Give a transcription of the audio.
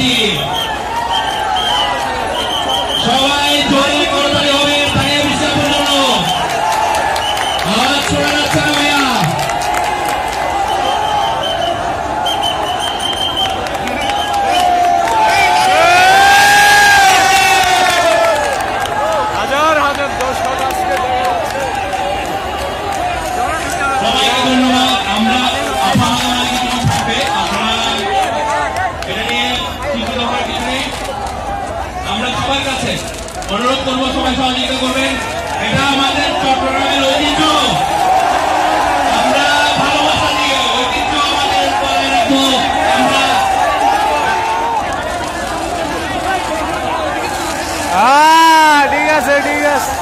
দিচ্ছি সবাই জোরে করতালি হবে তানিয়া বিশ্বাসের জন্য আওয়াজ শোনা যাচ্ছে না ভাইয়া সবাইকে ধন্যবাদ আমরা আমরা সবার কাছে অনুরোধ করবো সবাই সহযোগিতা করবেন এটা আমাদের চট্টগ্রামের ঐতিহ্য আমরা ভালোবাসা দিয়ে ঐতিহ্য আমাদের বজায় রাখবো আমরা ঠিক আছে ঠিক আছে